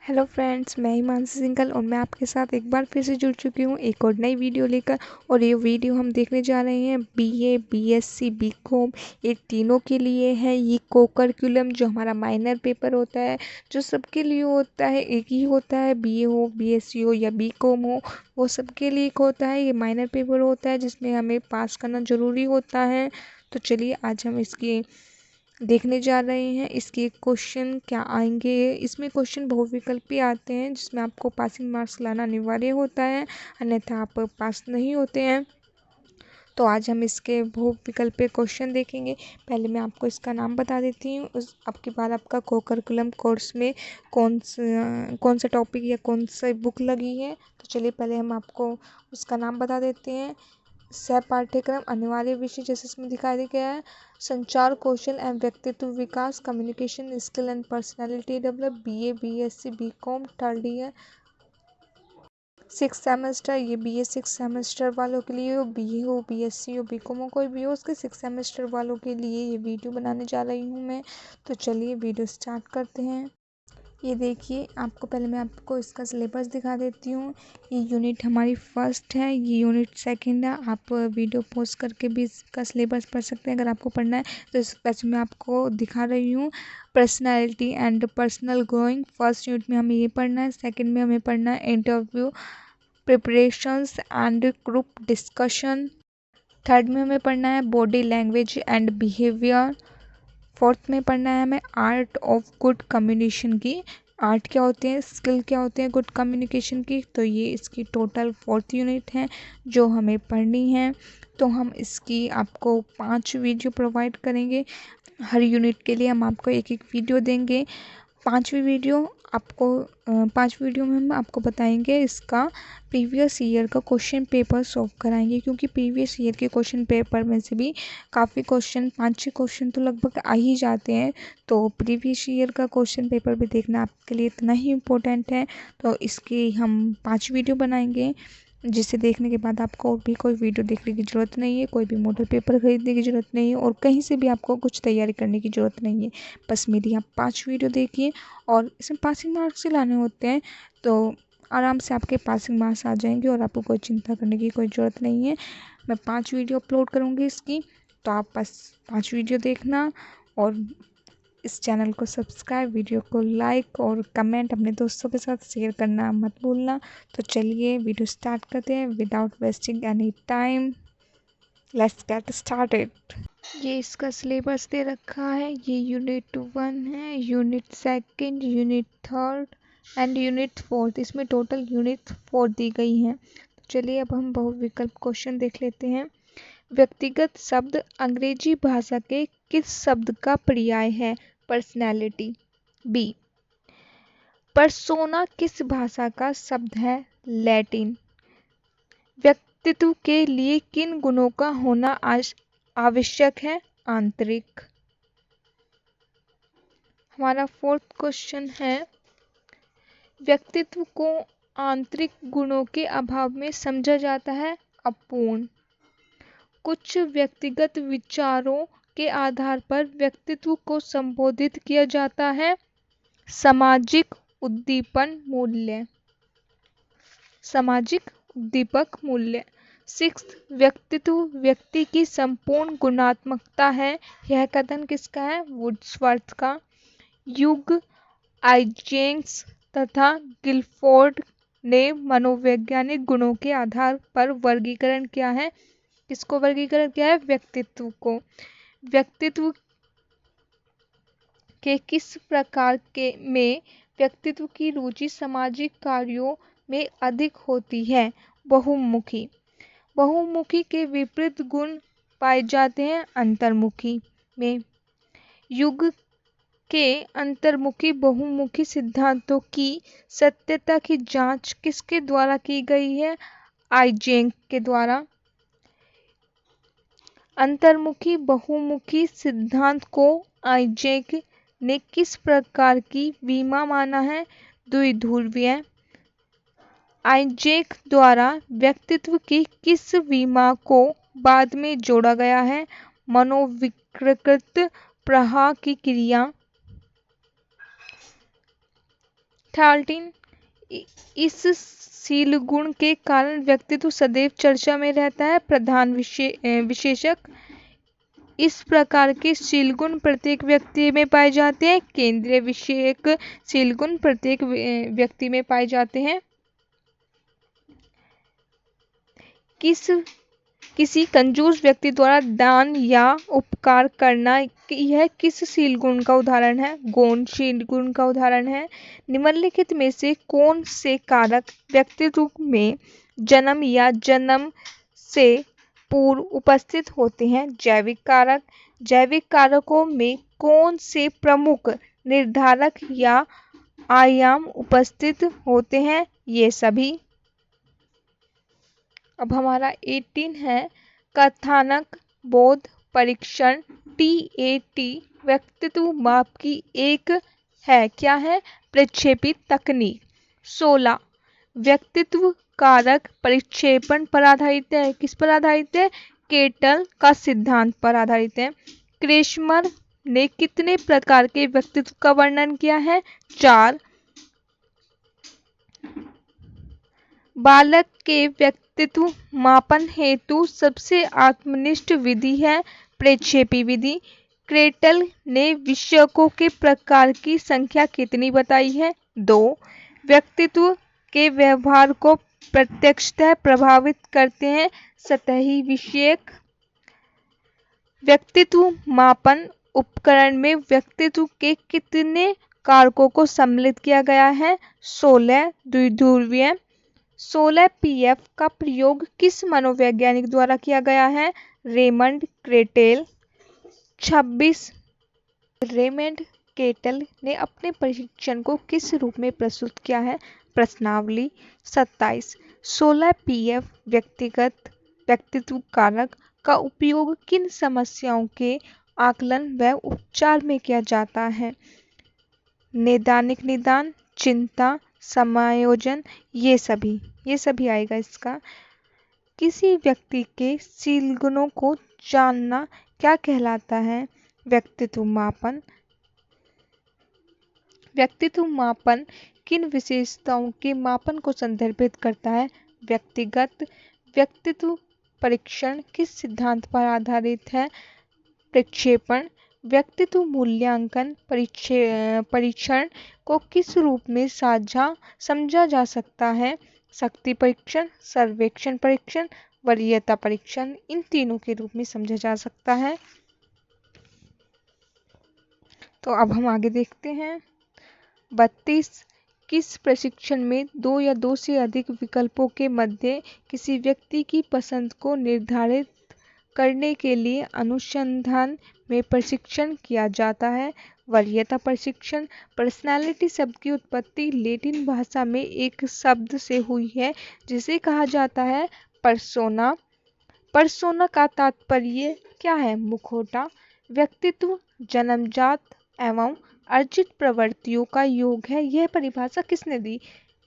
Hello friends, मैं हिमांशु सिंघल और मैं आपके साथ एक बार फिर से जुड़ चुकी हूँ एक और नई वीडियो लेकर। और ये वीडियो हम देखने जा रहे हैं बीए, बीएससी, बीकॉम, ये तीनों के लिए है। ये को-करिकुलम जो हमारा माइनर पेपर होता है, जो सबके लिए होता है, एक ही होता है। बीए हो, बीएससी हो या बीकॉम हो, वो सबके लिए एक होता है। ये माइनर पेपर होता है जिसमें हमें पास करना ज़रूरी होता है। तो चलिए आज हम इसकी देखने जा रहे हैं इसके क्वेश्चन क्या आएंगे। इसमें क्वेश्चन बहुविकल्पी आते हैं जिसमें आपको पासिंग मार्क्स लाना अनिवार्य होता है, अन्यथा आप पास नहीं होते हैं। तो आज हम इसके बहुविकल्पी क्वेश्चन देखेंगे। पहले मैं आपको इसका नाम बता देती हूँ। उस आपके बाद आपका को-करिकुलम कोर्स में कौन सा टॉपिक या कौन सा बुक लगी है। तो चलिए पहले हम आपको उसका नाम बता देते हैं। सह पाठ्यक्रम अनिवार्य विषय जैसे इसमें दिखाई गया है, संचार कौशल एवं व्यक्तित्व विकास, communication skill and personality develop, BA, BSc, BCom, third year, 6 semester. ये बीए 6 सेमेस्टर वालों के लिए हो, बीए हो, बीएससी हो, बीकॉम हो, कोई भी हो, उसके 6 सेमेस्टर वालों के लिए ये वीडियो बनाने जा रही हूँ मैं। तो चलिए वीडियो स्टार्ट करते हैं। ये देखिए, आपको पहले मैं आपको इसका सिलेबस दिखा देती हूँ। ये यूनिट हमारी फर्स्ट है, ये यूनिट सेकंड है। आप वीडियो पॉज करके भी इसका सिलेबस पढ़ सकते हैं अगर आपको पढ़ना है। तो इस वैसे मैं आपको दिखा रही हूँ personality and personal growing. First unit में हमें ये पढ़ना है, सेकंड में हमें पढ़ना है interview preparations and group discussion, third में हमें पढ़ना है body language and behaviour, fourth में पढ़ना है हमें आर्ट ऑफ गुड कम्युनिकेशन की। आर्ट क्या होते हैं, स्किल क्या होते हैं गुड कम्युनिकेशन की। तो ये इसकी टोटल 4th यूनिट है जो हमें पढ़नी है। तो हम इसकी आपको 5 वीडियो प्रोवाइड करेंगे। हर यूनिट के लिए हम आपको एक एक वीडियो देंगे। 5वीं वीडियो आपको 5 वीडियो में हम आपको बताएंगे इसका प्रीवियस ईयर का क्वेश्चन पेपर सॉल्व कराएंगे, क्योंकि प्रीवियस ईयर के क्वेश्चन पेपर में से भी काफ़ी क्वेश्चन 5-6 क्वेश्चन तो लगभग आ ही जाते हैं। तो प्रीवियस ईयर का क्वेश्चन पेपर भी देखना आपके लिए इतना ही इम्पोर्टेंट है। तो इसकी हम 5 वीडियो बनाएंगे, जिसे देखने के बाद आपको और भी कोई वीडियो देखने की ज़रूरत नहीं है, कोई भी मॉडल पेपर खरीदने की ज़रूरत नहीं है और कहीं से भी आपको कुछ तैयारी करने की ज़रूरत नहीं है। बस मेरी आप 5 वीडियो देखिए और इसमें पासिंग मार्क्स ही लाने होते हैं। तो आराम से आपके पासिंग मार्क्स आ जाएंगे और आपको कोई चिंता करने की कोई ज़रूरत नहीं है। मैं 5 वीडियो अपलोड करूँगी इसकी, तो आप बस 5 वीडियो देखना और इस चैनल को सब्सक्राइब, वीडियो को लाइक और कमेंट अपने दोस्तों के साथ शेयर करना मत भूलना। तो चलिए वीडियो स्टार्ट करते हैं without wasting any time. Let's get started. ये इसका सिलेबस दे रखा है। ये यूनिट 1 है, unit second, unit third and unit fourth. इसमें टोटल यूनिट 4 दी गई हैं। तो चलिए अब हम बहुविकल्प क्वेश्चन देख लेते हैं। व्यक्तिगत शब्द अंग्रेजी भाषा के किस शब्द का पर्याय है? पर्सनैलिटी। बी। पर्सोना किस भाषा का शब्द है? लैटिन। व्यक्तित्व के लिए किन गुणों का होना आवश्यक है? आंतरिक। हमारा 4th क्वेश्चन है, व्यक्तित्व को आंतरिक गुणों के अभाव में समझा जाता है? अपूर्ण। कुछ व्यक्तिगत विचारों के आधार पर व्यक्तित्व को संबोधित किया जाता है? सामाजिक उद्दीपन मूल्य। सामाजिक उद्दीपक मूल्य। 6th, व्यक्तित्व व्यक्ति की संपूर्ण गुणात्मकता है। यह कथन किसका है? वुड्सवर्थ का। युग, आइजेंक्स तथा गिलफोर्ड ने मनोवैज्ञानिक गुणों के आधार पर वर्गीकरण किया है? किसको वर्गीकरण किया है? व्यक्तित्व को। व्यक्तित्व के किस प्रकार के में व्यक्तित्व की रुचि सामाजिक कार्यों में अधिक होती है? बहुमुखी। बहुमुखी के विपरीत गुण पाए जाते हैं अंतर्मुखी में। युग के अंतर्मुखी बहुमुखी सिद्धांतों की सत्यता की जांच किसके द्वारा की गई है? आइजेंक के द्वारा। अंतर्मुखी बहुमुखी सिद्धांत को आइजेक ने किस प्रकार की विमा माना है? द्विध्रुवीय। आइजेक द्वारा व्यक्तित्व की किस विमा को बाद में जोड़ा गया है? मनोविकृत प्रवाह की क्रिया। 13 इस शील गुण के कारण व्यक्तित्व सदैव चर्चा में रहता है। प्रधान विशेषक इस प्रकार के शील गुण प्रत्येक व्यक्ति में पाए जाते हैं। केंद्रीय विषयक शील गुण प्रत्येक व्यक्ति में पाए जाते हैं। किसी कंजूस व्यक्ति द्वारा दान या उपकार करना यह किस शील गुण का उदाहरण है? गौण शील गुण का उदाहरण है। निम्नलिखित में से कौन से कारक व्यक्तित्व में जन्म या जन्म से पूर्व उपस्थित होते हैं? जैविक कारक। जैविक कारकों में कौन से प्रमुख निर्धारक या आयाम उपस्थित होते हैं? ये सभी। अब हमारा 18 है कथानक बोध परीक्षण TAT व्यक्तित्व माप की एक है। क्या है? प्रक्षेपित तकनीक। 16 व्यक्तित्व कारक प्रक्षेपण पर आधारित है। किस पर आधारित है? केटल का सिद्धांत पर आधारित है। क्रेशमर ने कितने प्रकार के व्यक्तित्व का वर्णन किया है? 4 बालक के व्यक्तित्व मापन हेतु सबसे आत्मनिष्ठ विधि है प्रक्षेपी विधि। क्रेटल ने विषयकों के प्रकार की संख्या कितनी बताई है? 2 व्यक्तित्व के व्यवहार को प्रत्यक्षतः प्रभावित करते हैं सतही विषयक। व्यक्तित्व मापन उपकरण में व्यक्तित्व के कितने कारकों को सम्मिलित किया गया है? 16 द्विध्रुवीय। 16 PF का प्रयोग किस मनोवैज्ञानिक द्वारा किया गया है? रेमंड क्रेटेल। 26 रेमंड क्रेटेल ने अपने परीक्षण को किस रूप में प्रस्तुत किया है? प्रश्नावली। 27 16 PF व्यक्तित्व कारक का उपयोग किन समस्याओं के आकलन व उपचार में किया जाता है? नैदानिक निदान, चिंता, समायोजन, ये सभी आएगा इसका। किसी व्यक्ति के शील गुणों को जानना क्या कहलाता है? व्यक्तित्व मापन। व्यक्तित्व मापन किन विशेषताओं के मापन को संदर्भित करता है? व्यक्तिगत। व्यक्तित्व परीक्षण किस सिद्धांत पर आधारित है? प्रक्षेपण। व्यक्तित्व मूल्यांकन परीक्षण को किस रूप में समझा जा सकता है? शक्ति परीक्षण, सर्वेक्षण परीक्षण, वरीयता परीक्षण, इन तीनों के रूप में समझा जा सकता है। तो अब हम आगे देखते हैं। 32 किस प्रशिक्षण में 2 या 2 से अधिक विकल्पों के मध्य किसी व्यक्ति की पसंद को निर्धारित करने के लिए अनुसंधान में प्रशिक्षण किया जाता है? वरीयता प्रशिक्षण। पर्सनालिटी शब्द की उत्पत्ति लैटिन भाषा में एक शब्द से हुई है जिसे कहा जाता है पर्सोना। पर्सोना का तात्पर्य क्या है? मुखौटा। व्यक्तित्व जन्मजात एवं अर्जित प्रवृत्तियों का योग है। यह परिभाषा किसने दी?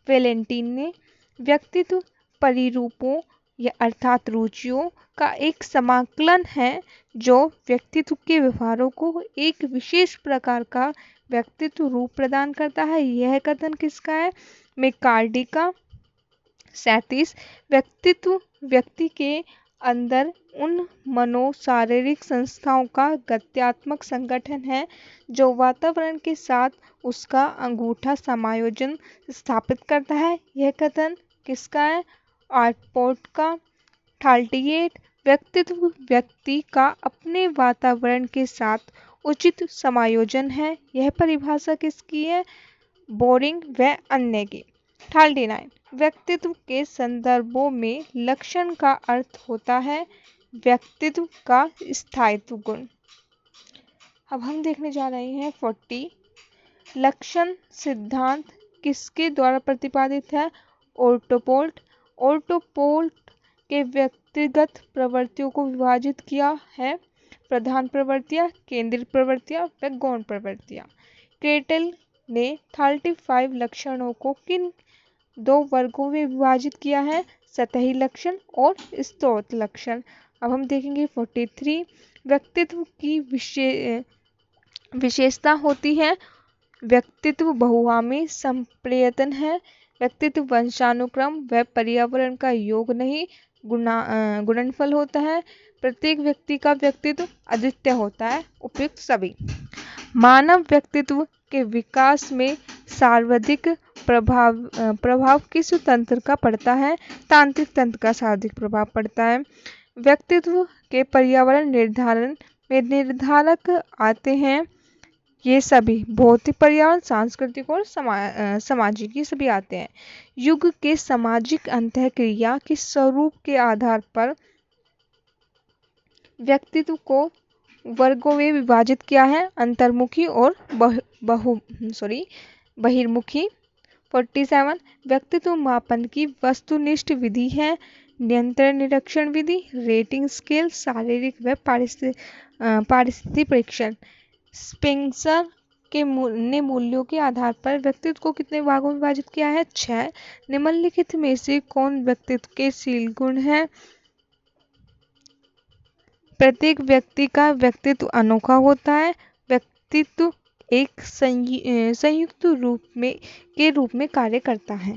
वैलेंटाइन ने। व्यक्तित्व परिरूपों या अर्थात रुचियों का एक समाकलन है जो व्यक्तित्व के व्यवहारों को एक विशेष प्रकार का व्यक्तित्व रूप प्रदान करता है। यह कथन किसका है? मैककार्डी का। 37 व्यक्तित्व व्यक्ति के अंदर उन मनोशारीरिक संस्थाओं का गत्यात्मक संगठन है जो वातावरण के साथ उसका अंगूठा समायोजन स्थापित करता है। यह कथन किसका है? आर्टपोर्ट का। 38 व्यक्तित्व व्यक्ति का अपने वातावरण के साथ उचित समायोजन है। यह परिभाषा किसकी है? बोरिंग व अन्य की। 39 व्यक्तित्व के संदर्भों में लक्षण का अर्थ होता है व्यक्तित्व का स्थायित्व गुण। अब हम देखने जा रहे हैं 40 लक्षण सिद्धांत किसके द्वारा प्रतिपादित है? ओर्टोपोल्ट। ओर्टोपोल्ट के व्यक्तिगत प्रवृत्तियों को विभाजित किया है प्रधान प्रवृत्तियां, केंद्रित प्रवृत्तियां व गौण प्रवृत्तियां। क्रेटल ने 35 लक्षणों को किन 2 वर्गों में विभाजित किया है? सतही लक्षण और स्रोत लक्षण। अब हम देखेंगे 43 व्यक्तित्व की विशेषता होती है व्यक्तित्व बहुआयामी संप्रेषण है। व्यक्तित्व वंशानुक्रम व पर्यावरण का योग नहीं गुणनफल होता है। प्रत्येक व्यक्ति का व्यक्तित्व अद्वितीय होता है। उपयुक्त सभी। मानव व्यक्तित्व के विकास में सर्वाधिक प्रभाव किस तंत्र का पड़ता है? तांत्रिक तंत्र का सर्वाधिक प्रभाव पड़ता है। व्यक्तित्व के पर्यावरण निर्धारण में निर्धारक आते हैं ये सभी भौतिक पर्यावरण, सांस्कृतिक और सामाजिक, ये सभी आते हैं। युग के सामाजिक अंतःक्रिया के स्वरूप के आधार पर व्यक्तित्व को वर्गों में विभाजित किया है, अंतर्मुखी और बहिर्मुखी। 47 व्यक्तित्व मापन की वस्तुनिष्ठ विधि है। नियंत्रण निरीक्षण विधि, रेटिंग स्केल, शारीरिक व पारिस्थितिक परीक्षण। स्पेंसर ने मूल्यों के आधार पर व्यक्तित्व को कितने भागों में विभाजित किया है? 6। निम्नलिखित में से कौन व्यक्तित्व के शील गुण है? प्रत्येक व्यक्ति का व्यक्तित्व अनोखा होता है। व्यक्तित्व एक संयुक्त रूप में कार्य करता है।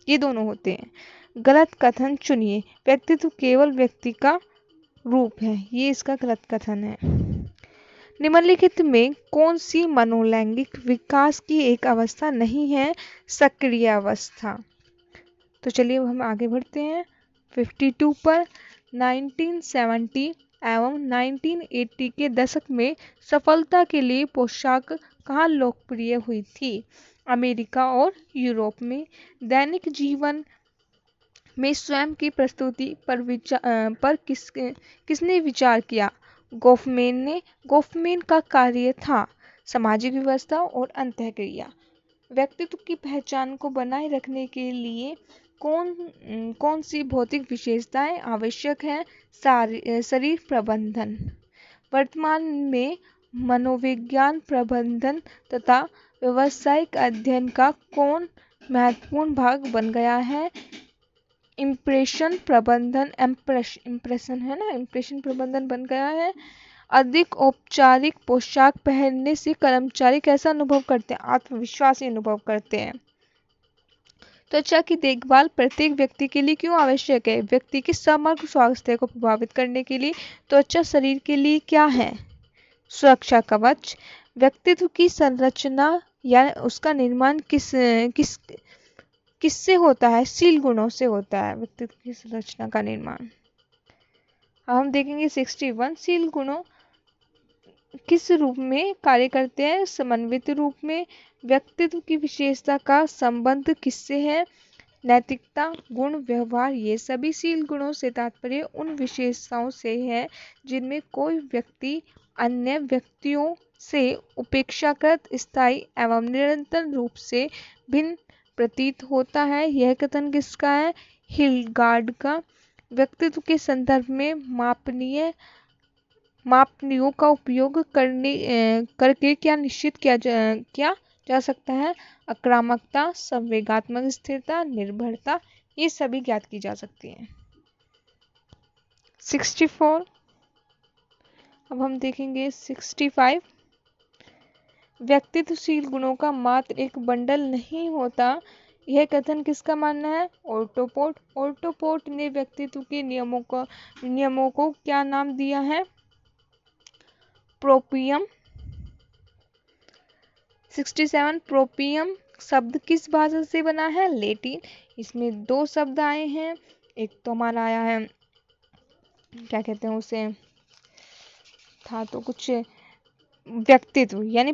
ये दोनों होते हैं। गलत कथन चुनिए। व्यक्तित्व केवल व्यक्ति का रूप है, ये इसका गलत कथन है। निम्नलिखित में कौन सी मनोलैंगिक विकास की एक अवस्था नहीं है? सक्रिय अवस्था। तो चलिए हम आगे बढ़ते हैं 52 पर। 1970 एवं 1980 के दशक में सफलता के लिए पोशाक कहाँ लोकप्रिय हुई थी? अमेरिका और यूरोप में। दैनिक जीवन में स्वयं की प्रस्तुति पर किसने विचार किया? गोफमैन ने। गोफमैन का कार्य था सामाजिक व्यवस्था और अंतःक्रिया। व्यक्तित्व की पहचान को बनाए रखने के लिए कौन सी भौतिक विशेषताएं आवश्यक है? शरीर प्रबंधन। वर्तमान में मनोविज्ञान प्रबंधन तथा व्यावसायिक अध्ययन का कौन महत्वपूर्ण भाग बन गया है? इम्प्रेशन प्रबंधन बन गया है। अधिक औपचारिक पोशाक पहनने से कर्मचारी कैसा अनुभव करते हैं? आत्मविश्वासी अनुभव करते हैं। त्वचा की देखभाल प्रत्येक व्यक्ति के लिए क्यों आवश्यक है? व्यक्ति के समग्र स्वास्थ्य को प्रभावित करने के लिए। त्वचा शरीर के लिए क्या है? सुरक्षा कवच। व्यक्तित्व की संरचना या उसका निर्माण किससे होता है? शील गुणों से होता है व्यक्तित्व की संरचना का निर्माण। अब हम देखेंगे 61 शील गुणों किस रूप में कार्य करते हैं? समन्वित रूप में। व्यक्तित्व की विशेषता का संबंध किससे है? नैतिकता, गुण, व्यवहार, ये सभी शील गुणों से तात्पर्य उन विशेषताओं से है जिनमें कोई व्यक्ति अन्य व्यक्तियों से उपेक्षाकृत स्थायी एवं निरंतर रूप से भिन्न प्रतीत होता है। यह कथन किसका है? हिल्डेगार्ड का। व्यक्तित्व के संदर्भ में मापनियों का उपयोग करके क्या निश्चित किया जा सकता है? आक्रामकता, संवेगात्मक स्थिरता, निर्भरता, ये सभी ज्ञात की जा सकती है। 64। अब हम देखेंगे 65। व्यक्तित्वशील गुणों का मात्र एक बंडल नहीं होता, यह कथन किसका मानना है? ओर्टोपोट। ओर्टोपोट ने व्यक्तित्व के नियमों को क्या नाम दिया है? प्रोपियम। 67 प्रोपियम शब्द किस भाषा से बना है? लैटिन। इसमें दो शब्द आए हैं, एक तो हमारा आया है, क्या कहते हैं उसे, था तो कुछ व्यक्तित्व यानी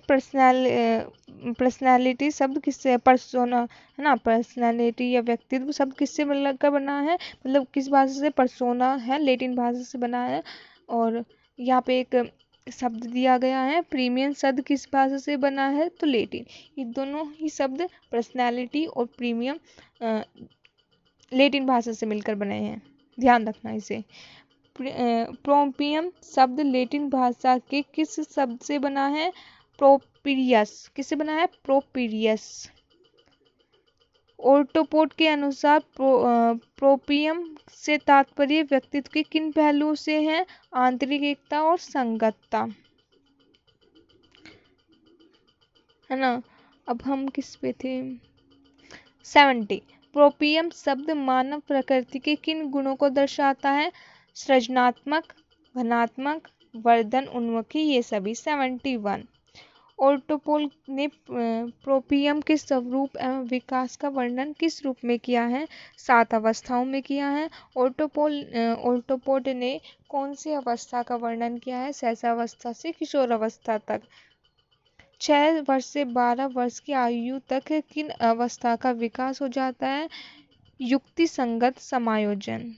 पर्सनालिटी शब्द किससे, पर्सोना है ना, पर्सनालिटी या व्यक्तित्व शब्द किससे मिलकर बना है, मतलब किस भाषा से? पर्सोना है, लैटिन भाषा से बना है। और यहाँ पे एक शब्द दिया गया है प्रीमियम शब्द किस भाषा से बना है? तो लैटिन। ये दोनों ही शब्द पर्सनालिटी और प्रीमियम लैटिन भाषा से मिलकर बने हैं, ध्यान रखना इसे। प्रोपियम शब्द लैटिन भाषा के किस शब्द से बना है? प्रोपिरियस। किससे बना है? प्रोपिरियस। ओर्टोपोट के अनुसार प्रोपियम से तात्पर्य व्यक्तित्व के किन पहलुओं से है? आंतरिक एकता और संगतता, है ना। अब हम किस पे थे? 70। प्रोपियम शब्द मानव प्रकृति के किन गुणों को दर्शाता है? सृजनात्मक, धनात्मक, वर्धन उन्मुखी, ये सभी। 71। ओर्टोपोल ने प्रोपियम के स्वरूप एवं विकास का वर्णन किस रूप में किया है? 7 अवस्थाओं में किया है। ओर्टोपोड ने कौन सी अवस्था का वर्णन किया है? शैशवावस्था से किशोर अवस्था तक। 6 वर्ष से 12 वर्ष की आयु तक किन अवस्था का विकास हो जाता है? युक्ति संगत समायोजन।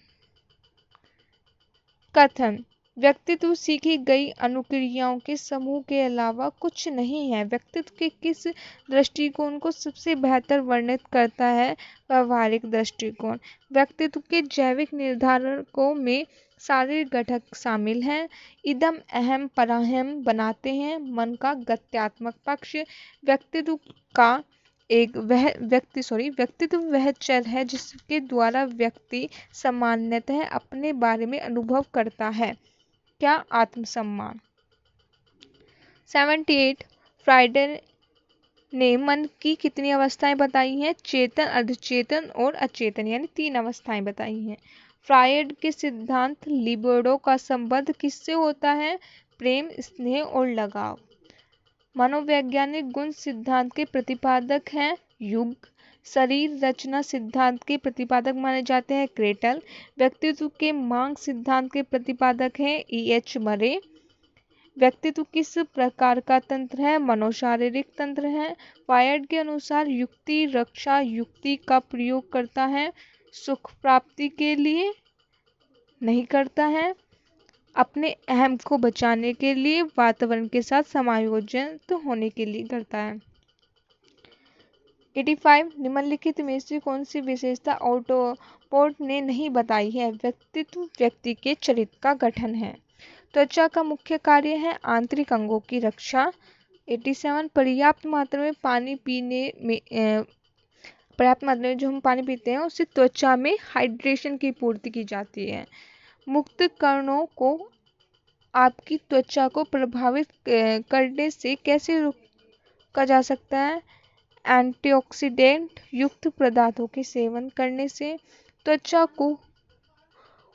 कथन: व्यक्तित्व सीखी गई अनुक्रियाओं के समूह के अलावा कुछ नहीं है। व्यक्तित्व के किस दृष्टिकोण को सबसे बेहतर वर्णित करता है? व्यवहारिक दृष्टिकोण। व्यक्तित्व के जैविक निर्धारकों में शारीरिक घटक शामिल हैं। इदम अहम पराहम बनाते हैं मन का गत्यात्मक पक्ष। व्यक्तित्व वह चर है जिसके द्वारा व्यक्ति सामान्यतः अपने बारे में अनुभव करता है। क्या? आत्मसम्मान। 78। फ्राइडे ने मन की कितनी अवस्थाएं बताई हैं? चेतन, अर्धचेतन और अचेतन, यानी 3 अवस्थाएं बताई हैं। फ्रायड के सिद्धांत लिबिडो का संबंध किससे होता है? प्रेम, स्नेह और लगाव। मनोवैज्ञानिक गुण सिद्धांत के प्रतिपादक हैं युग। शरीर रचना सिद्धांत के प्रतिपादक माने जाते हैं क्रेटल। व्यक्तित्व के मांग सिद्धांत के प्रतिपादक हैं E.H. मरे। व्यक्तित्व किस प्रकार का तंत्र है? मनोशारीरिक तंत्र है। फ्रायड के अनुसार युक्ति रक्षा युक्ति का प्रयोग करता है, सुख प्राप्ति के लिए नहीं करता है, अपने अहम को बचाने के लिए, वातावरण के साथ समायोजित होने के लिए करता है। 85। निम्नलिखित में से कौन सी विशेषता ओर्टोपोड ने नहीं बताई है? व्यक्तित्व व्यक्ति के चरित्र का गठन है। त्वचा का मुख्य कार्य है आंतरिक अंगों की रक्षा। 87। पर्याप्त मात्रा में पानी पीने में पर्याप्त मात्रा में जो हम पानी पीते हैं उससे त्वचा में हाइड्रेशन की पूर्ति की जाती है। मुक्त कणों को आपकी त्वचा को प्रभावित करने से कैसे रोका जा सकता है? एंटीऑक्सीडेंट युक्त पदार्थों के सेवन करने से। त्वचा को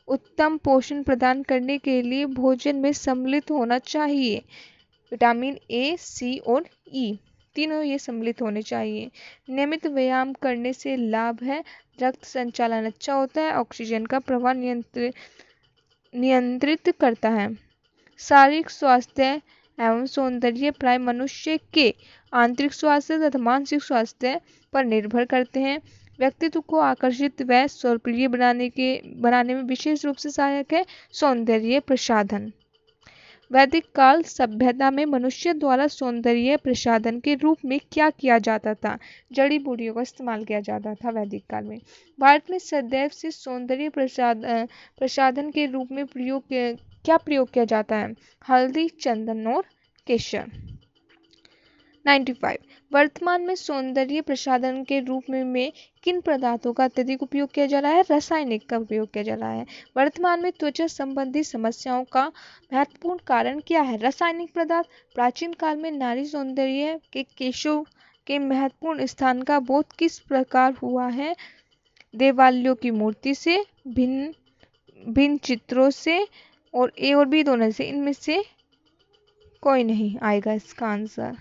उत्तम पोषण प्रदान करने के लिए भोजन में सम्मिलित होना चाहिए। विटामिन ए, सी और ई तीनों ये सम्मिलित होने चाहिए। नियमित व्यायाम करने से लाभ है, रक्त संचालन अच्छा होता है, ऑक्सीजन का प्रवाह नियंत्रित करता है। शारीरिक स्वास्थ्य एवं सौंदर्य प्राय मनुष्य के आंतरिक स्वास्थ्य तथा मानसिक स्वास्थ्य पर निर्भर करते हैं। व्यक्तित्व को आकर्षित व स्वप्रिय बनाने में विशेष रूप से सहायक है सौंदर्य प्रसाधन। वैदिक काल सभ्यता में मनुष्य द्वारा सौंदर्य प्रसाधन के रूप में क्या किया जाता था? जड़ी बूटियों का इस्तेमाल किया जाता था वैदिक काल में। भारत में सदैव से सौंदर्य प्रसाधन के रूप में क्या प्रयोग किया जाता है? हल्दी, चंदन और केसर। 95। वर्तमान में सौंदर्य प्रसाधन के रूप में किन पदार्थों का अत्यधिक उपयोग किया जा रहा है? रासायनिक का उपयोग किया जा रहा है। वर्तमान में त्वचा संबंधी समस्याओं का महत्वपूर्ण कारण क्या है? रासायनिक पदार्थ। प्राचीन काल में नारी सौंदर्य के केशों के महत्वपूर्ण स्थान का बोध किस प्रकार हुआ है? देवालयों की मूर्ति से, भिन्न चित्रों से और ए और बी दोनों से। इनमें से कोई नहीं आएगा इसका आंसर।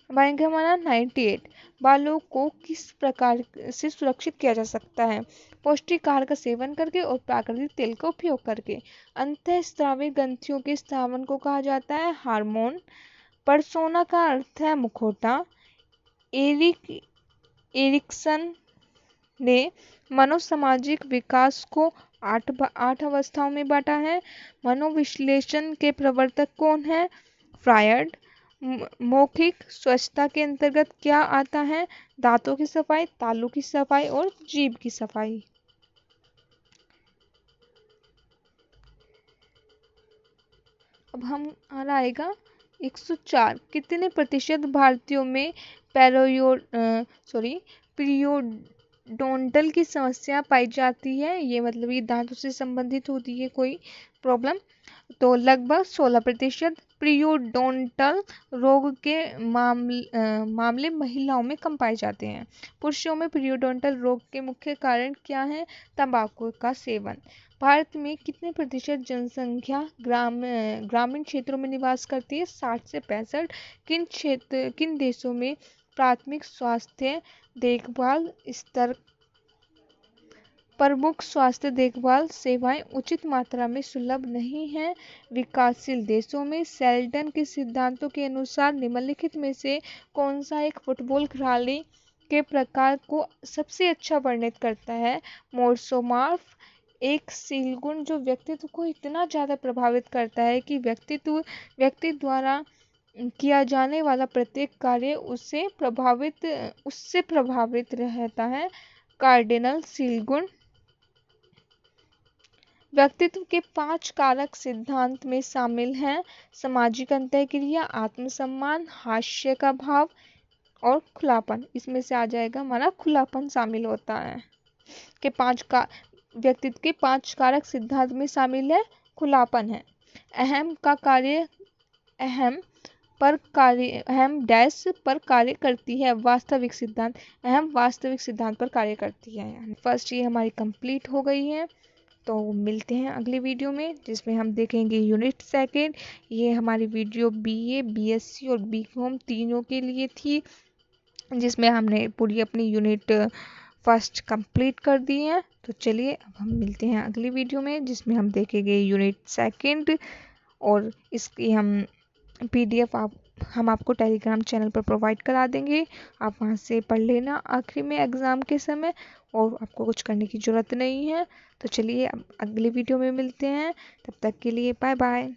अब आएगा हमारा 98। बालों को किस प्रकार से सुरक्षित किया जा सकता है? पौष्टिक आहार का सेवन करके और प्राकृतिक तेल का उपयोग करके। अंतःस्रावी ग्रंथियों के स्थापन को कहा जाता है हार्मोन। परसोना का अर्थ है मुखौटा। एरिक्सन ने मनोसामाजिक विकास को 8 अवस्थाओं में बांटा है। मनोविश्लेषण के प्रवर्तक कौन है? फ्रायड। मौखिक स्वच्छता के अंतर्गत क्या आता है? दांतों की सफाई, तालू की सफाई और जीभ की सफाई। अब हमारा आएगा 104। कितने प्रतिशत भारतीयों में पीरियोडोंटल की समस्या पाई जाती है? ये मतलब ये दांतों से संबंधित होती है कोई प्रॉब्लम। तो लगभग 16%। पीरियोडोंटल रोग के मामले महिलाओं में कम पाए जाते हैं। पुरुषों में पीरियोडोंटल रोग के मुख्य कारण क्या हैं? तंबाकू का सेवन। भारत में कितने प्रतिशत जनसंख्या ग्रामीण क्षेत्रों में निवास करती है? 60 से 65। किन देशों में प्राथमिक स्वास्थ्य देखभाल स्तर प्रमुख स्वास्थ्य देखभाल सेवाएं उचित मात्रा में सुलभ नहीं हैं? विकासशील देशों में। शेल्डन के सिद्धांतों के अनुसार निम्नलिखित में से कौन सा एक फुटबॉल खिलाड़ी के प्रकार को सबसे अच्छा वर्णित करता है? मोर्सोमार्फ एक शील गुण जो व्यक्तित्व को इतना ज़्यादा प्रभावित करता है कि व्यक्ति द्वारा किया जाने वाला प्रत्येक कार्य उससे प्रभावित रहता है। कार्डिनल शील गुण। व्यक्तित्व के 5 कारक सिद्धांत में शामिल हैं: सामाजिक अंतःक्रिया, आत्मसम्मान, हास्य का भाव और खुलापन। इसमें से आ जाएगा हमारा खुलापन शामिल होता है कि व्यक्तित्व के 5 कारक सिद्धांत में शामिल है खुलापन है। अहम डैश पर कार्य करती है। वास्तविक सिद्धांत अहम वास्तविक सिद्धांत पर कार्य करती है। फर्स्ट ये हमारी कंप्लीट हो गई है। तो मिलते हैं अगली वीडियो में जिसमें हम देखेंगे यूनिट सेकेंड। ये हमारी वीडियो बीए, बीएससी और बीकॉम तीनों के लिए थी, जिसमें हमने पूरी अपनी यूनिट फर्स्ट कंप्लीट कर दी है। तो चलिए अब हम मिलते हैं अगली वीडियो में जिसमें हम देखेंगे यूनिट सेकेंड, और इसकी हम PDF हम आपको टेलीग्राम चैनल पर प्रोवाइड करा देंगे। आप वहां से पढ़ लेना आखिरी में एग्ज़ाम के समय, और आपको कुछ करने की ज़रूरत नहीं है। तो चलिए अब अगली वीडियो में मिलते हैं, तब तक के लिए बाय बाय।